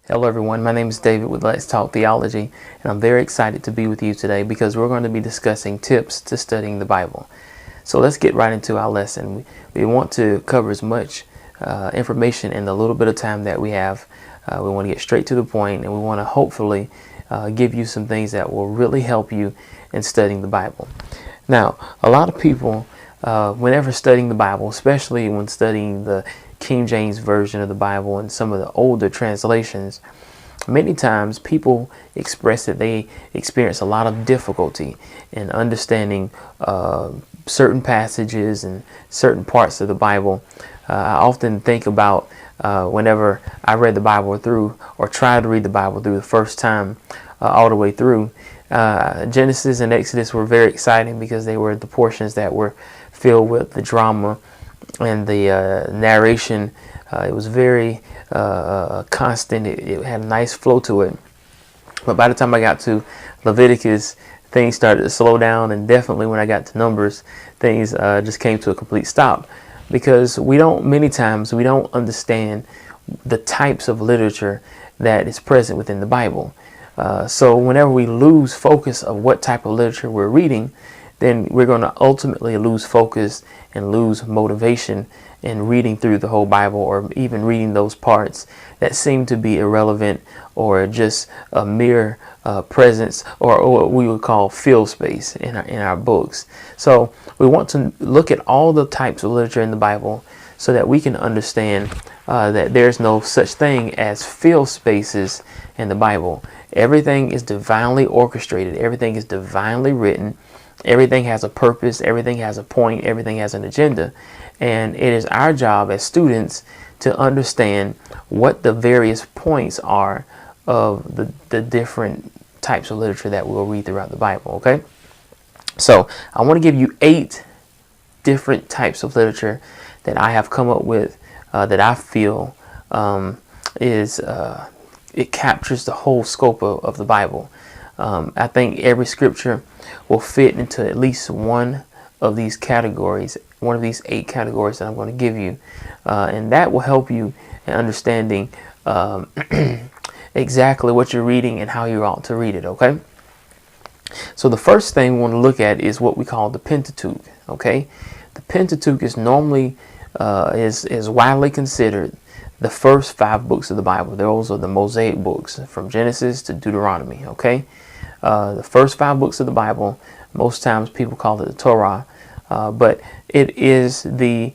Hello everyone, my name is David with Let's Talk Theology, and I'm very excited to be with you today because we're going to be discussing tips to studying the Bible. So let's get right into our lesson. We want to cover as much information in the little bit of time that we have. We want to get straight to the point, and we want to hopefully give you some things that will really help you in studying the Bible. Now, a lot of people, whenever studying the Bible, especially when studying the King James Version of the Bible and some of the older translations, many times people express that they experience a lot of difficulty in understanding certain passages and certain parts of the Bible. I often think about whenever I read the Bible through or tried to read the Bible through the first time all the way through. Genesis and Exodus were very exciting because they were the portions that were filled with the drama and the narration. It was very constant. It had a nice flow to it. But by the time I got to Leviticus, things started to slow down, and definitely when I got to Numbers, things just came to a complete stop, because many times we don't understand the types of literature that is present within the Bible. So whenever we lose focus of what type of literature we're reading, then we're going to ultimately lose focus and lose motivation in reading through the whole Bible, or even reading those parts that seem to be irrelevant or just a mere presence, or what we would call fill space in our books. So we want to look at all the types of literature in the Bible so that we can understand that there's no such thing as fill spaces in the Bible. Everything is divinely orchestrated. Everything is divinely written. Everything has a purpose, everything has a point, everything has an agenda. And it is our job as students to understand what the various points are of the different types of literature that we'll read throughout the Bible, okay? So I want to give you 8 different types of literature that I have come up with that I feel it captures the whole scope of the Bible. I think every scripture will fit into at least one of these categories, one of these 8 categories that I'm going to give you. And that will help you in understanding exactly what you're reading and how you ought to read it, okay? So the first thing we want to look at is what we call the Pentateuch, okay? The Pentateuch is normally, is widely considered the first 5 books of the Bible. Those are the Mosaic books from Genesis to Deuteronomy, okay? The first 5 books of the Bible, most times people call it the Torah, but it is the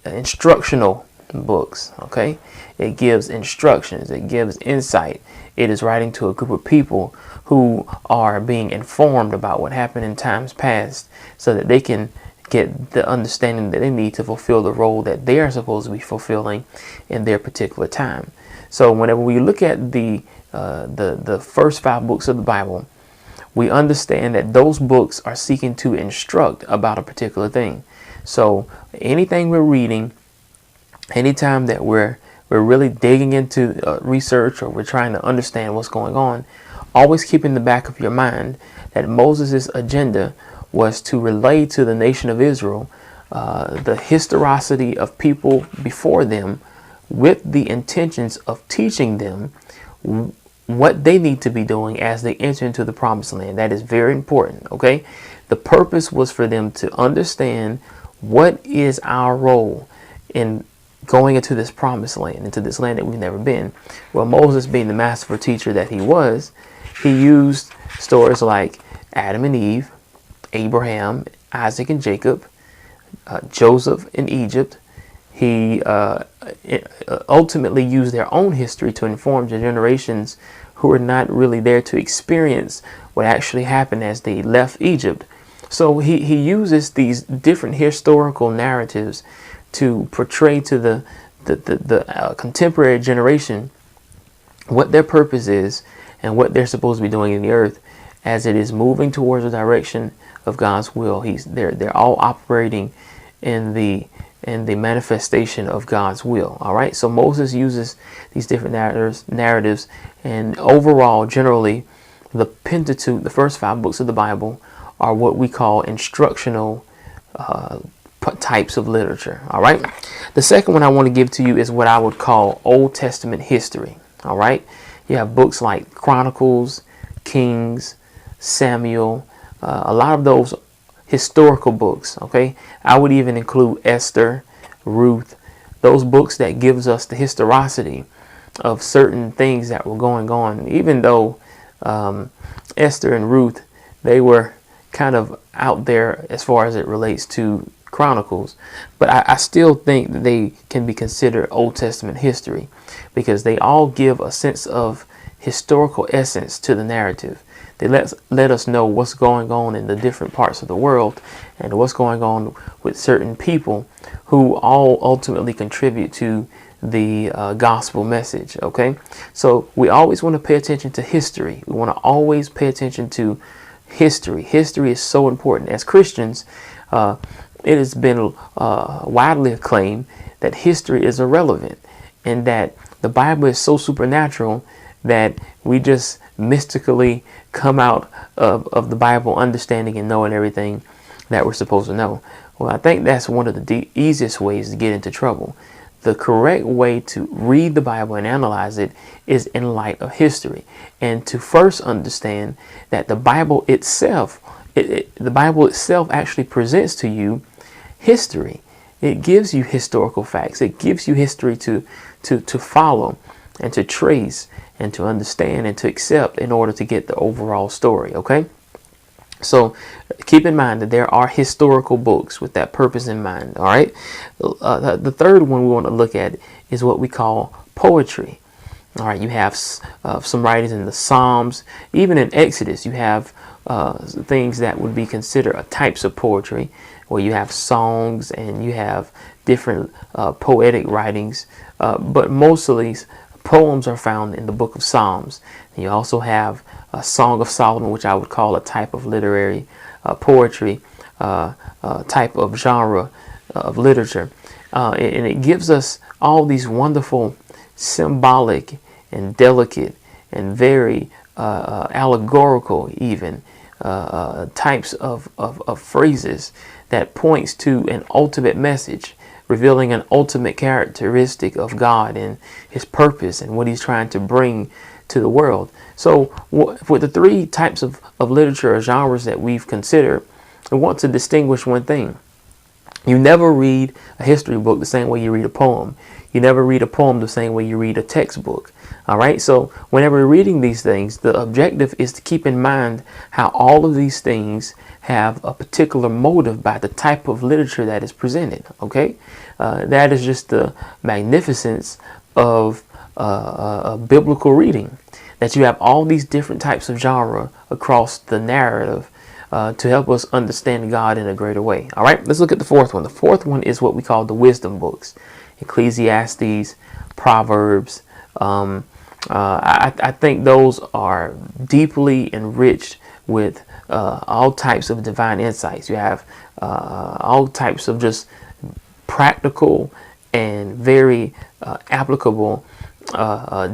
instructional books, okay? It gives instructions, it gives insight. It is writing to a group of people who are being informed about what happened in times past so that they can get the understanding that they need to fulfill the role that they are supposed to be fulfilling in their particular time. So whenever we look at the first 5 books of the Bible, we understand that those books are seeking to instruct about a particular thing. So anything we're reading, anytime that we're really digging into research, or we're trying to understand what's going on, always keep in the back of your mind that Moses' agenda was to relay to the nation of Israel the historicity of people before them, with the intentions of teaching them what they need to be doing as they enter into the promised land. That is very important, okay? The purpose was for them to understand what is our role in going into this promised land, into this land that we've never been. Well, Moses, being the masterful teacher that he was, he used stories like Adam and Eve, Abraham, Isaac and Jacob, Joseph in Egypt. He ultimately used their own history to inform the generations who were not really there to experience what actually happened as they left Egypt. So he uses these different historical narratives to portray to the contemporary generation what their purpose is and what they're supposed to be doing in the earth as it is moving towards the direction of God's will. They're all operating in the manifestation of God's will. All right. So Moses uses these different narratives, and overall, generally, the Pentateuch, the first 5 books of the Bible, are what we call instructional types of literature. All right. The second one I want to give to you is what I would call Old Testament history. All right. You have books like Chronicles, Kings, Samuel, a lot of those historical books. Okay. I would even include Esther, Ruth, those books that gives us the historicity of certain things that were going on, even though Esther and Ruth, they were kind of out there as far as it relates to Chronicles, but I still think that they can be considered Old Testament history because they all give a sense of historical essence to the narrative. They let us know what's going on in the different parts of the world and what's going on with certain people who all ultimately contribute to the gospel message. Okay, so we always want to pay attention to history. We want to always pay attention to history. History is so important. As Christians, it has been widely acclaimed that history is irrelevant and that the Bible is so supernatural that we just mystically come out of the Bible understanding and knowing everything that we're supposed to know. Well, I think that's one of the easiest ways to get into trouble. The correct way to read the Bible and analyze it is in light of history, and to first understand that the Bible itself, the Bible itself actually presents to you history. It gives you historical facts. It gives you history to follow and to trace and to understand and to accept in order to get the overall story. Okay. So keep in mind that there are historical books with that purpose in mind. All right. The third one we want to look at is what we call poetry. All right. You have some writings in the Psalms, even in Exodus. You have things that would be considered types of poetry, where you have songs and you have different poetic writings. But most of these poems are found in the book of Psalms. And you also have a Song of Solomon, which I would call a type of literary poetry, type of genre of literature. And it gives us all these wonderful symbolic and delicate and very allegorical even types of phrases that points to an ultimate message, revealing an ultimate characteristic of God and his purpose and what he's trying to bring to the world. So for the three types of literature or genres that we've considered, we want to distinguish one thing. You never read a history book the same way you read a poem. You never read a poem the same way you read a textbook. All right. So whenever we're reading these things, the objective is to keep in mind how all of these things have a particular motive by the type of literature that is presented. Okay. That is just the magnificence of biblical reading, that you have all these different types of genre across the narrative to help us understand God in a greater way. All right, let's look at the fourth one. The fourth one is what we call the wisdom books: Ecclesiastes, Proverbs. I think those are deeply enriched with all types of divine insights. You have all types of just practical and very applicable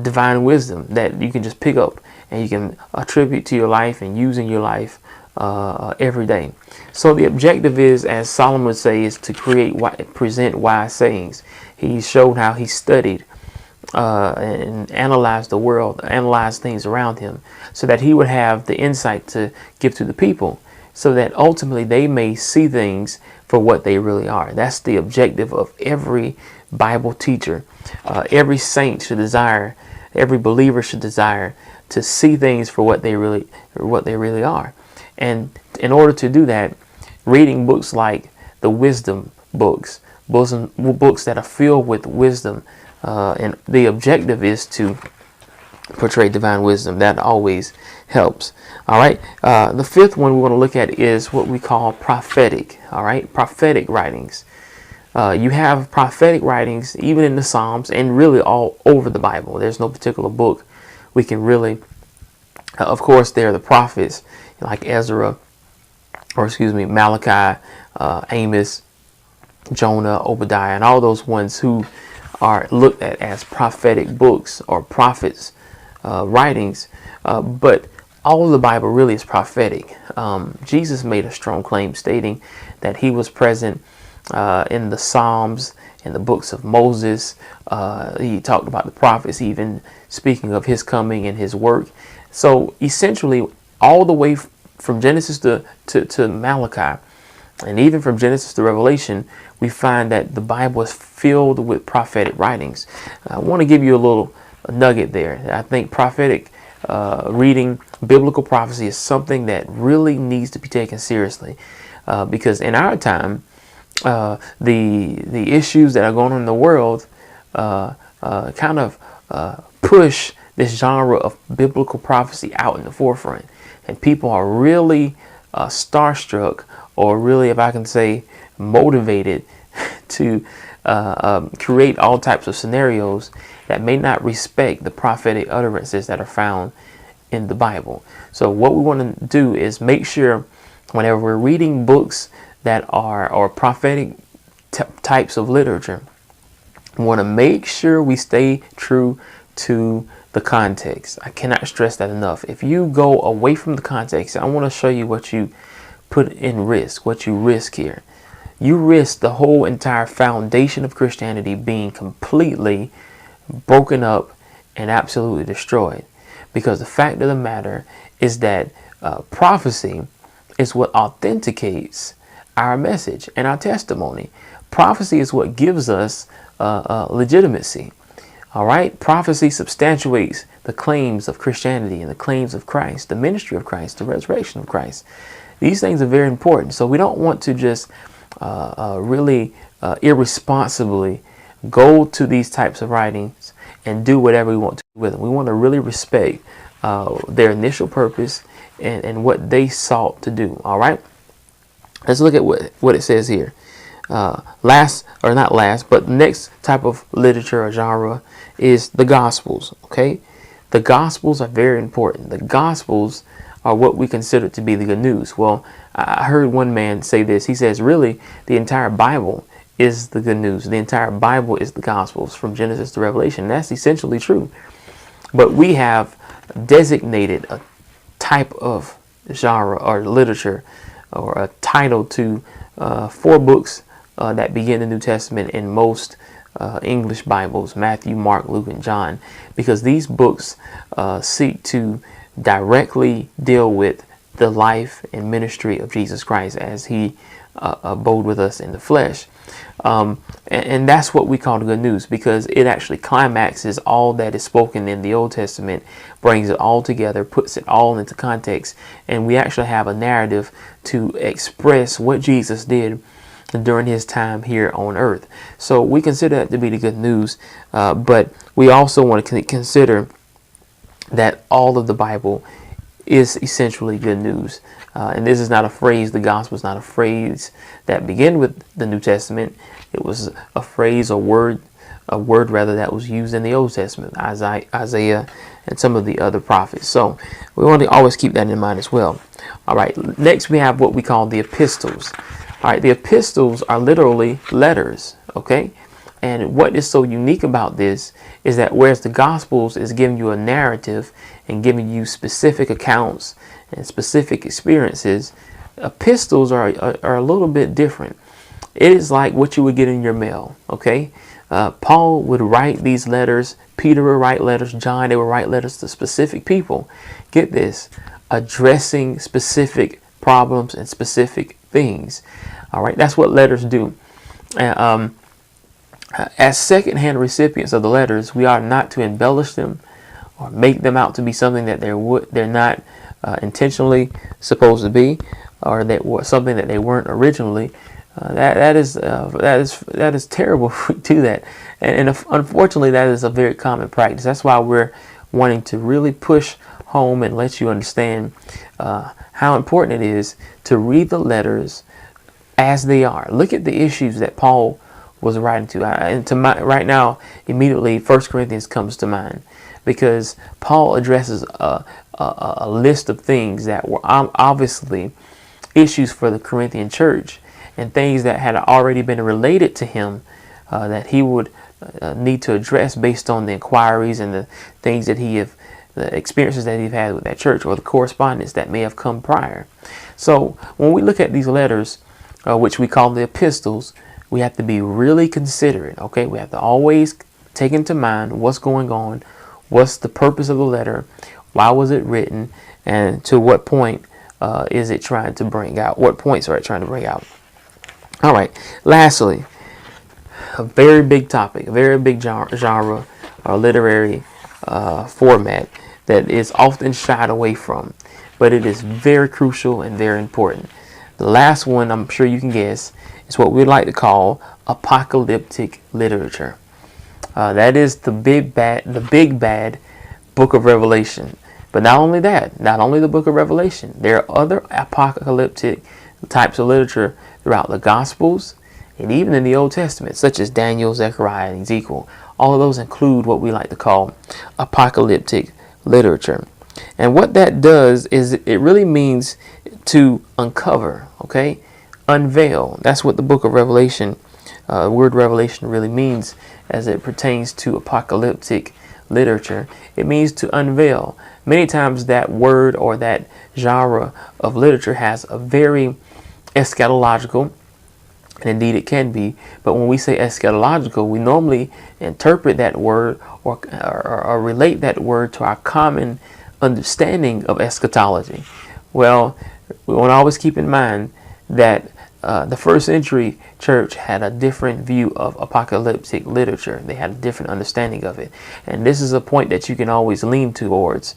divine wisdom that you can just pick up and you can attribute to your life and use in your life every day. So the objective is, as Solomon would say, is to present wise sayings. He showed how he studied and analyzed the world, analyzed things around him, so that he would have the insight to give to the people, so that ultimately they may see things for what they really are. That's the objective of every Bible teacher. Every saint should desire, every believer should desire to see things for what they really are. And in order to do that, reading books like the wisdom books that are filled with wisdom, and the objective is to portray divine wisdom. That always helps. All right. The fifth one we want to look at is what we call prophetic. All right. Prophetic writings. You have prophetic writings even in the Psalms and really all over the Bible. There's no particular book we can really, of course, there are the prophets like Malachi, Amos, Jonah, Obadiah, and all those ones who are looked at as prophetic books or prophets writings. But all of the Bible really is prophetic. Jesus made a strong claim stating that he was present in the Psalms, in the books of Moses. He talked about the prophets, even speaking of his coming and his work. So essentially, all the way from Genesis to Malachi, and even from Genesis to Revelation, we find that the Bible is filled with prophetic writings. I want to give you a little nugget there. I think prophetic reading biblical prophecy is something that really needs to be taken seriously, because in our time, the issues that are going on in the world kind of push this genre of biblical prophecy out in the forefront, and people are really starstruck, or really, if I can say, motivated to create all types of scenarios that may not respect the prophetic utterances that are found in the Bible. So what we want to do is make sure whenever we're reading books that are or prophetic types of literature, we want to make sure we stay true to the context. I cannot stress that enough. If you go away from the context, I want to show you what you put in risk, what you risk here. You risk the whole entire foundation of Christianity being completely broken up and absolutely destroyed. Because the fact of the matter is that prophecy is what authenticates our message and our testimony. Prophecy is what gives us legitimacy. All right. Prophecy substantiates the claims of Christianity and the claims of Christ, the ministry of Christ, the resurrection of Christ. These things are very important. So we don't want to just really irresponsibly go to these types of writings and do whatever we want to with them. We want to really respect their initial purpose and what they sought to do. All right. Let's look at what it says here. Last, or not last, but next type of literature or genre is the Gospels. Okay. The Gospels are very important. The Gospels are what we consider to be the good news. Well, I heard one man say this. He says, really, the entire Bible is the good news. The entire Bible is the Gospels from Genesis to Revelation. That's essentially true. But we have designated a type of genre or literature or a title to 4 books that begin the New Testament in most English Bibles: Matthew, Mark, Luke, and John, because these books seek to directly deal with the life and ministry of Jesus Christ as he abode with us in the flesh. And that's what we call the good news, because it actually climaxes all that is spoken in the Old Testament, brings it all together, puts it all into context, and we actually have a narrative to express what Jesus did during his time here on earth. So we consider that to be the good news, but we also want to consider that all of the Bible is essentially good news. And this is not a phrase, the gospel is not a phrase that began with the New Testament. It was a phrase, a word rather, that was used in the Old Testament, Isaiah and some of the other prophets. So we want to always keep that in mind as well. All right, next we have what we call the epistles. All right, the epistles are literally letters, okay? And what is so unique about this is that whereas the Gospels is giving you a narrative and giving you specific accounts and specific experiences, epistles are a little bit different. It is like what you would get in your mail, okay? Paul would write these letters. Peter would write letters. John, they would write letters to specific people. Get this, addressing specific problems and specific things. All right, that's what letters do. As second-hand recipients of the letters, we are not to embellish them or make them out to be something that they're not intentionally supposed to be, or that was something that they weren't originally. That is terrible if we do that, and unfortunately, that is a very common practice. That's why we're wanting to really push home and let you understand how important it is to read the letters as they are. Look at the issues that Paul was writing to. Right now, immediately, 1 Corinthians comes to mind, because Paul addresses a list of things that were obviously issues for the Corinthian church, and things that had already been related to him that he would need to address based on the inquiries and the things that the experiences that he've had with that church, or the correspondence that may have come prior. So when we look at these letters, which we call the epistles, we have to be really considerate. Okay, we have to always take into mind what's going on, what's the purpose of the letter, why was it written, and to what point is it trying to bring out? What points are it trying to bring out? All right. Lastly, a very big topic, a very big genre or literary format that is often shied away from, but it is very crucial and very important. The last one, I'm sure you can guess, is what we'd like to call apocalyptic literature. That is the big bad book of Revelation. But not only that, not only the book of Revelation, there are other apocalyptic types of literature throughout the Gospels and even in the Old Testament, such as Daniel, Zechariah, and Ezekiel. All of those include what we like to call apocalyptic literature. And what that does is it really means to uncover, okay? Unveil. That's what the book of Revelation, word Revelation really means as it pertains to apocalyptic literature. It means to unveil. Many times that word or that genre of literature has a very eschatological, and indeed it can be, but when we say eschatological, we normally interpret that word or relate that word to our common understanding of eschatology. Well, we want to always keep in mind that the first century church had a different view of apocalyptic literature. They had a different understanding of it. And this is a point that you can always lean towards.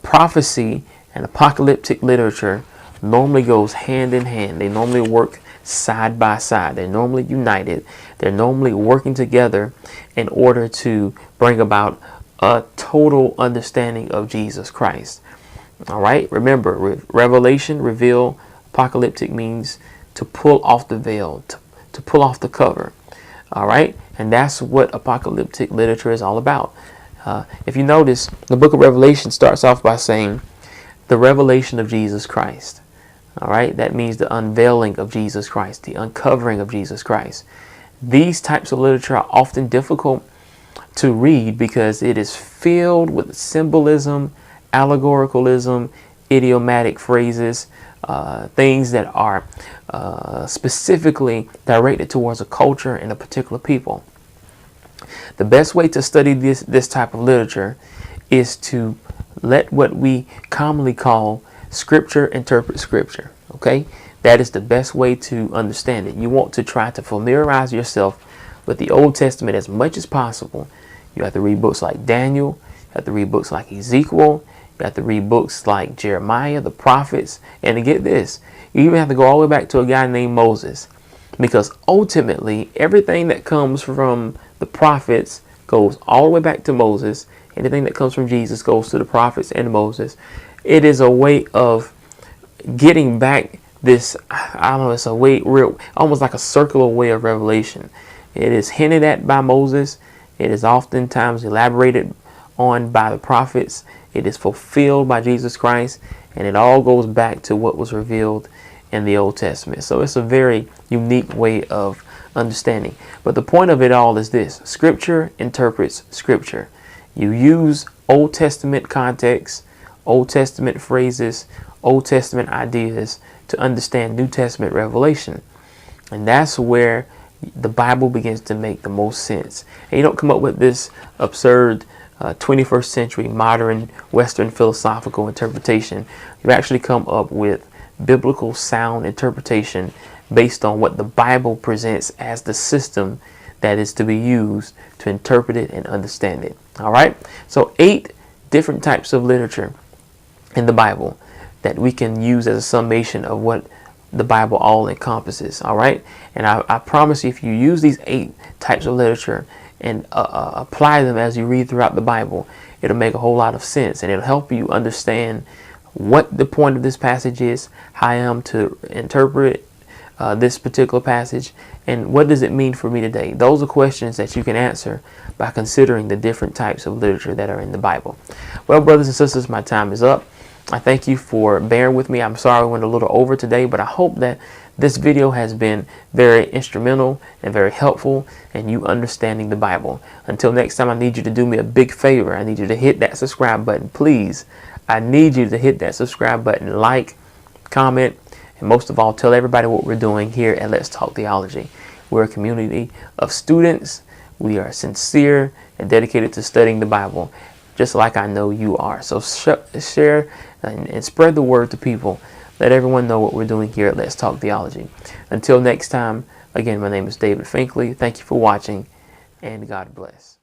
Prophecy and apocalyptic literature normally goes hand in hand. They normally work side by side. They're normally united. They're normally working together in order to bring about a total understanding of Jesus Christ. All right. Remember, revelation, reveal, apocalyptic means to pull off the veil, to pull off the cover. All right. And that's what apocalyptic literature is all about. If you notice, the book of Revelation starts off by saying the revelation of Jesus Christ. All right. That means the unveiling of Jesus Christ, the uncovering of Jesus Christ. These types of literature are often difficult to read because it is filled with symbolism, allegoricalism, idiomatic phrases, things that are specifically directed towards a culture and a particular people. The best way to study this type of literature is to let what we commonly call Scripture interpret Scripture. Okay, that is the best way to understand it. You want to try to familiarize yourself with the Old Testament as much as possible. You have to read books like Daniel. You have to read books like Ezekiel. You have to read books like Jeremiah, the prophets. And to get this, you even have to go all the way back to a guy named Moses. Because ultimately, everything that comes from the prophets goes all the way back to Moses. Anything that comes from Jesus goes to the prophets and Moses. It is a way of getting back this, I don't know, it's a way, real, almost like a circular way of revelation. It is hinted at by Moses. It is oftentimes elaborated on by the prophets. It is fulfilled by Jesus Christ. And it all goes back to what was revealed in the Old Testament. So it's a very unique way of understanding. But the point of it all is this: Scripture interprets Scripture. You use Old Testament context, Old Testament phrases, Old Testament ideas to understand New Testament revelation. And that's where the Bible begins to make the most sense. And you don't come up with this absurd 21st century modern Western philosophical interpretation. You actually come up with biblical sound interpretation based on what the Bible presents as the system that is to be used to interpret it and understand it. All right. So 8 different types of literature in the Bible that we can use as a summation of what the Bible all encompasses. All right. And I promise you, if you use these 8 types of literature and apply them as you read throughout the Bible, it'll make a whole lot of sense, and it'll help you understand what the point of this passage is, how I am to interpret this particular passage, and what does it mean for me today. Those are questions that you can answer by considering the different types of literature that are in the Bible. Well, brothers and sisters, my time is up. I thank you for bearing with me. I'm sorry I went a little over today, but I hope that this video has been very instrumental and very helpful in you understanding the Bible. Until next time, I need you to do me a big favor. I need you to hit that subscribe button. Please, I need you to hit that subscribe button, like, comment, and most of all, tell everybody what we're doing here at Let's Talk Theology. We're a community of students. We are sincere and dedicated to studying the Bible, just like I know you are. So share and spread the word to people. Let everyone know what we're doing here at Let's Talk Theology. Until next time, again, my name is David Finklea. Thank you for watching, and God bless.